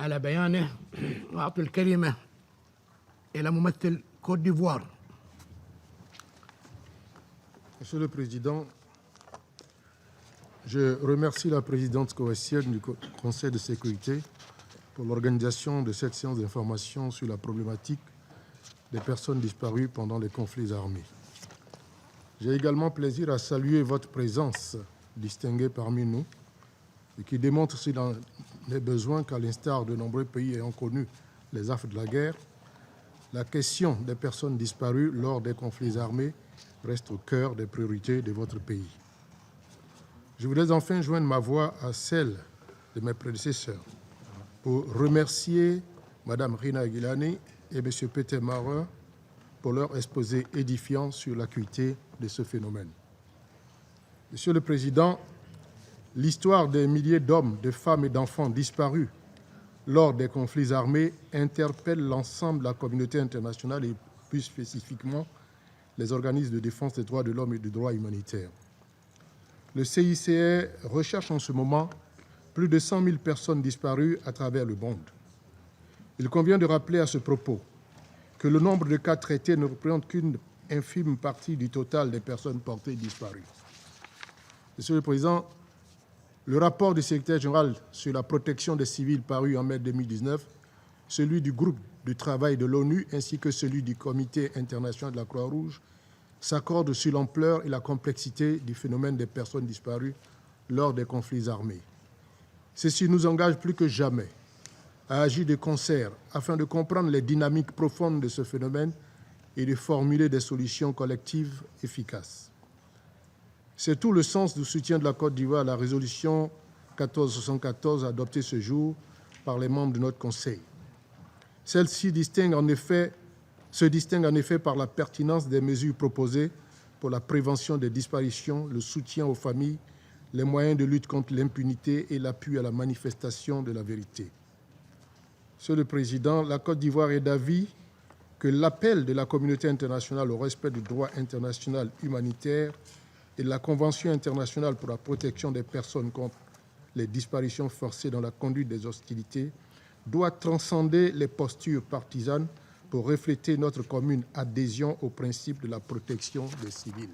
على بيانه وأعطي الكلمة إلى ممثل كوت ديفوار. Monsieur le Président, je remercie la présidente koweïtienne du Conseil de sécurité pour l'organisation de cette séance d'information sur la problématique des personnes disparues pendant les conflits armés. J'ai également plaisir à saluer votre présence distinguée parmi nous et qui démontre s'il en est besoin qu'à l'instar de nombreux pays ayant connu les affres de la guerre, la question des personnes disparues lors des conflits armés reste au cœur des priorités de votre pays. Je voudrais enfin joindre ma voix à celle de mes prédécesseurs pour remercier Mme Rina Gilani et M. Peter Maurer pour leur exposé édifiant sur l'acuité de ce phénomène. Monsieur le Président, l'histoire des milliers d'hommes, de femmes et d'enfants disparus lors des conflits armés interpelle l'ensemble de la communauté internationale et plus spécifiquement les organismes de défense des droits de l'homme et des droits humanitaires. Le CICR recherche en ce moment plus de 100 000 personnes disparues à travers le monde. Il convient de rappeler à ce propos que le nombre de cas traités ne représente qu'une infime partie du total des personnes portées disparues. Monsieur le Président, le rapport du secrétaire général sur la protection des civils paru en mai 2019, celui du groupe de travail de l'ONU ainsi que celui du Comité international de la Croix-Rouge s'accordent sur l'ampleur et la complexité du phénomène des personnes disparues lors des conflits armés. Ceci nous engage plus que jamais à agir de concert afin de comprendre les dynamiques profondes de ce phénomène et de formuler des solutions collectives efficaces. C'est tout le sens du soutien de la Côte d'Ivoire à la résolution 1474 adoptée ce jour par les membres de notre Conseil. Celle-ci se distingue en effet par la pertinence des mesures proposées pour la prévention des disparitions, le soutien aux familles, les moyens de lutte contre l'impunité et l'appui à la manifestation de la vérité. Monsieur le Président, la Côte d'Ivoire est d'avis que l'appel de la communauté internationale au respect du droit international humanitaire et de la Convention internationale pour la protection des personnes contre les disparitions forcées dans la conduite des hostilités doit transcender les postures partisanes pour refléter notre commune adhésion au principe de la protection des civils.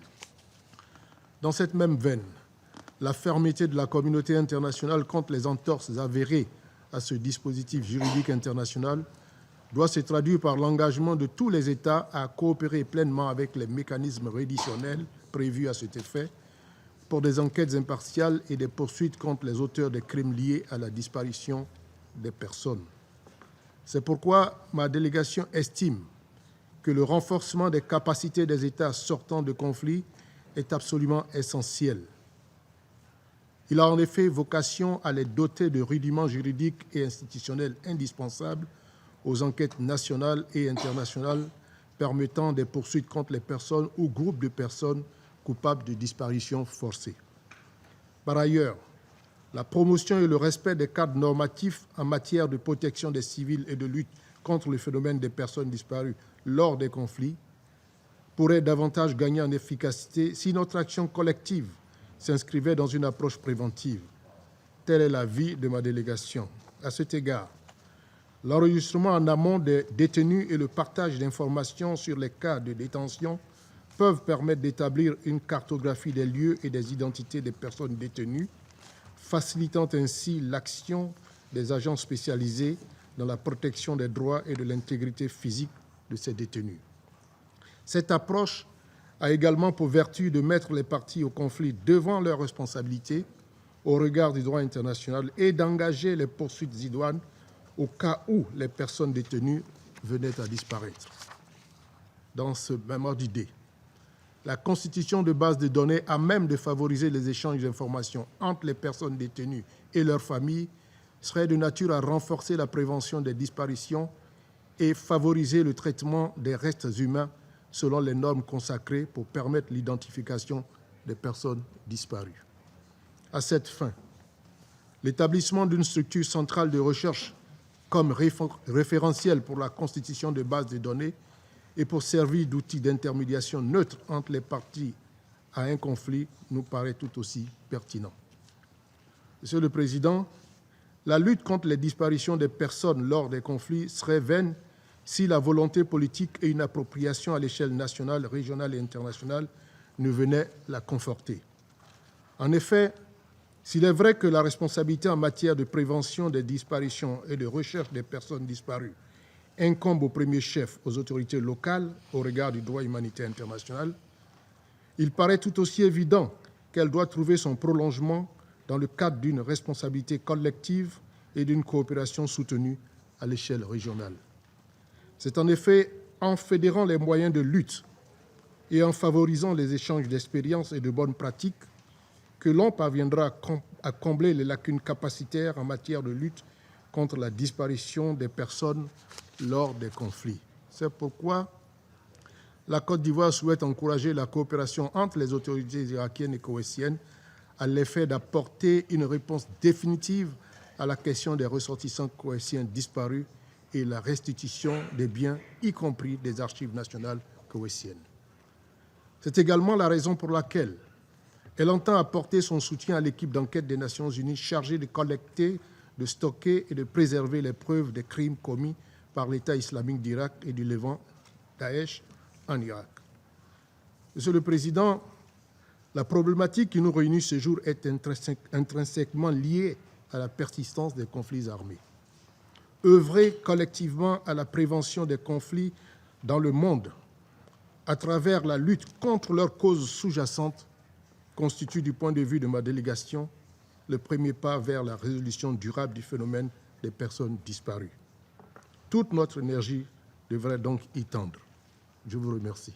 Dans cette même veine, la fermeté de la communauté internationale contre les entorses avérées à ce dispositif juridique international doit se traduire par l'engagement de tous les États à coopérer pleinement avec les mécanismes réditionnels prévus à cet effet pour des enquêtes impartiales et des poursuites contre les auteurs des crimes liés à la disparition des personnes. C'est pourquoi ma délégation estime que le renforcement des capacités des États sortant de conflits est absolument essentiel. Il a en effet vocation à les doter de rudiments juridiques et institutionnels indispensables aux enquêtes nationales et internationales permettant des poursuites contre les personnes ou groupes de personnes coupables de disparition forcée. Par ailleurs, la promotion et le respect des cadres normatifs en matière de protection des civils et de lutte contre le phénomène des personnes disparues lors des conflits pourrait davantage gagner en efficacité si notre action collective s'inscrivait dans une approche préventive. Tel est l'avis de ma délégation. À cet égard, l'enregistrement en amont des détenus et le partage d'informations sur les cas de détention peuvent permettre d'établir une cartographie des lieux et des identités des personnes détenues, facilitant ainsi l'action des agents spécialisés dans la protection des droits et de l'intégrité physique de ces détenus. Cette approche a également pour vertu de mettre les parties au conflit devant leurs responsabilités au regard du droit international et d'engager les poursuites idoines au cas où les personnes détenues venaient à disparaître. Dans ce même ordre d'idée, la constitution de bases de données à même de favoriser les échanges d'informations entre les personnes détenues et leurs familles serait de nature à renforcer la prévention des disparitions et favoriser le traitement des restes humains selon les normes consacrées pour permettre l'identification des personnes disparues. À cette fin, l'établissement d'une structure centrale de recherche comme référentiel pour la constitution de bases de données et pour servir d'outil d'intermédiation neutre entre les parties à un conflit nous paraît tout aussi pertinent. Monsieur le Président, La lutte contre les disparitions des personnes lors des conflits serait vaine si la volonté politique et une appropriation à l'échelle nationale, régionale et internationale ne venaient la conforter. En effet, s'il est vrai que la responsabilité en matière de prévention des disparitions et de recherche des personnes disparues incombe au premier chef aux autorités locales au regard du droit humanitaire international, il paraît tout aussi évident qu'elle doit trouver son prolongement dans le cadre d'une responsabilité collective et d'une coopération soutenue à l'échelle régionale. C'est en effet en fédérant les moyens de lutte et en favorisant les échanges d'expériences et de bonnes pratiques que l'on parviendra à combler les lacunes capacitaires en matière de lutte contre la disparition des personnes lors des conflits. C'est pourquoi la Côte d'Ivoire souhaite encourager la coopération entre les autorités irakiennes et koweïtiennes à l'effet d'apporter une réponse définitive à la question des ressortissants koweïtiens disparus et la restitution des biens, y compris des archives nationales koweïtiennes. C'est également la raison pour laquelle elle entend apporter son soutien à l'équipe d'enquête des Nations Unies chargée de collecter, de stocker et de préserver les preuves des crimes commis par l'État islamique d'Irak et du Levant, Daesh, en Irak. Monsieur le Président, la problématique qui nous réunit ce jour est intrinsèquement liée à la persistance des conflits armés. Œuvrer collectivement à la prévention des conflits dans le monde à travers la lutte contre leurs causes sous-jacentes constitue, du point de vue de ma délégation, le premier pas vers la résolution durable du phénomène des personnes disparues. Toute notre énergie devrait donc y tendre. Je vous remercie.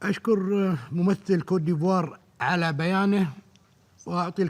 أشكر ممثل كوت ديفوار على بيانه وأعطي